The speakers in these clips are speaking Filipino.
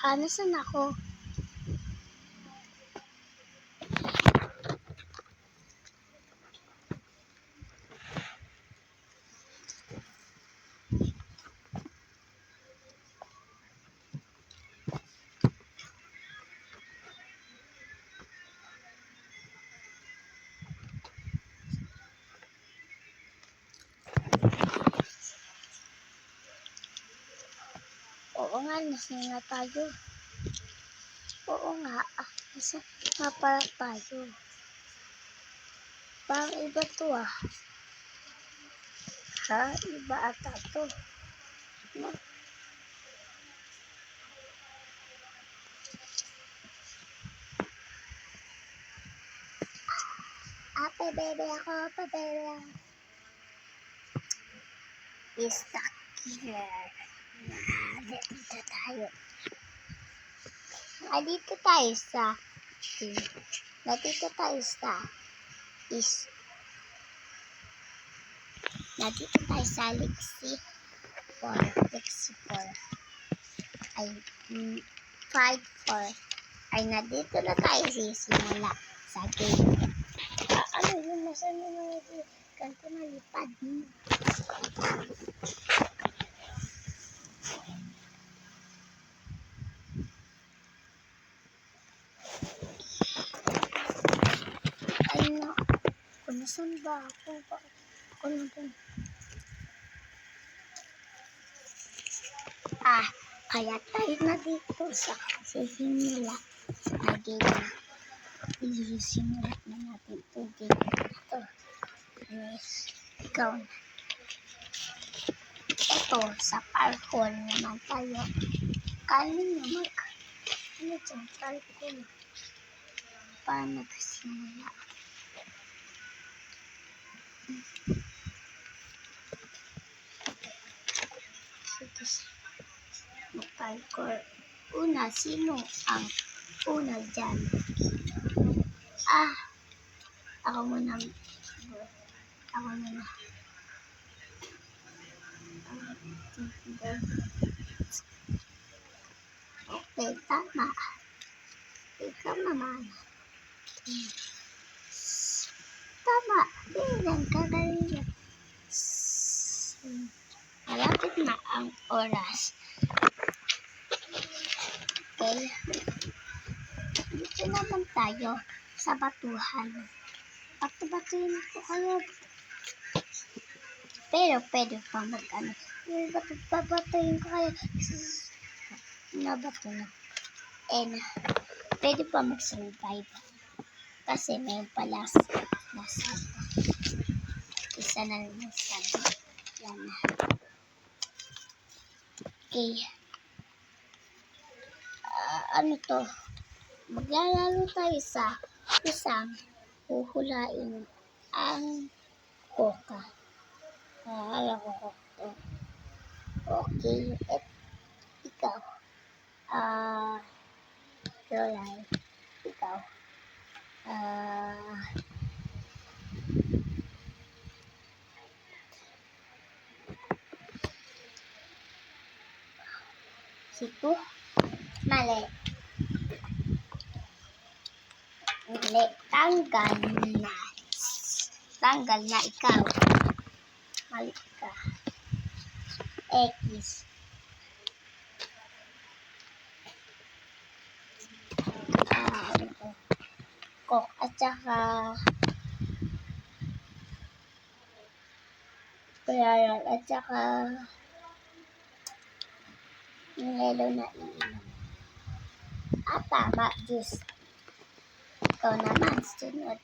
Nasaan ako? Oo nga, nasaan na tayo? Oo nga, nasaan nga pala tayo? Parang iba to Ha? Iba ata to. No? Pabebe ako, pabebe ako. Stuck here. Dito tayo. Nandito tayo sa Lexi 4. Ay, 5-4. Ay, nandito na tayo sisimula sa game. Ano yun? Nasaan yun mga kanto na lipad mo? Ay na, kung nasaan ba ako? Ano ba? Kaya tayo na dito sa sisimula na game. Isisimula na natin ito game na ito. Yes, ikaw na. Ito, sa parkour naman tayo. Kanin naman. Ano dyan? Parkour. Paano nagsimula? Parkour. Una, sino ang una dyan? Ako muna. Okay, tama. Ikaw naman. Tama. Ganyan, kagaling. Malapit na ang oras. Okay. Dito naman tayo sa batuhan. Batuhin ko kayo. Pero pwede pa babatuhin ko kayo. Nabato na. And pwede pa mag-survive. Kasi may palas nasa isa na naman sabi. Yan na. Okay. Ano to? Maglalaro tayo sa isang huhulain ang koka. Alam ko to. Okay. Ikaw. Rolay. Ikaw. Situ. Mali. Tanggal na ikaw. Mali ka. X. Kok at saka pularan at saka yung hello na iinom. Tama, juice. Ikaw naman, sunod.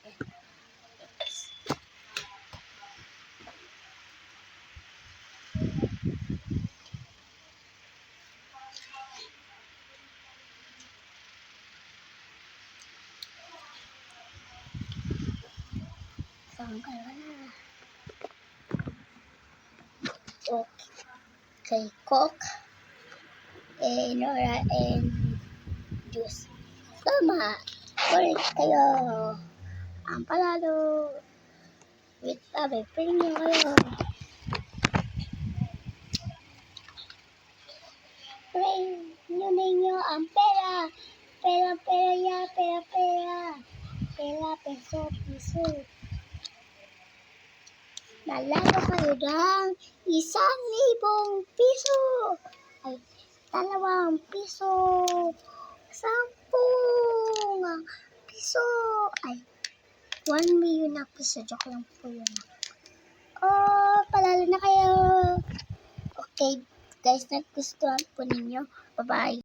Okay, Coke, Nora, and juice. Tama. Correct kayo. Ang palalo. Wait, piling nyo kayo. Piling nyo ninyo ang pera. Pera, pera, ya, pera, pera. Pera, peso, piso. Nalalo kayo ng 1,000 piso. Ay, 2 piso. 10 piso. Ay, 1 million na piso. Joke lang po yun. Oh, palalo na kayo. Okay, guys, nagustuhan po ninyo. Bye-bye.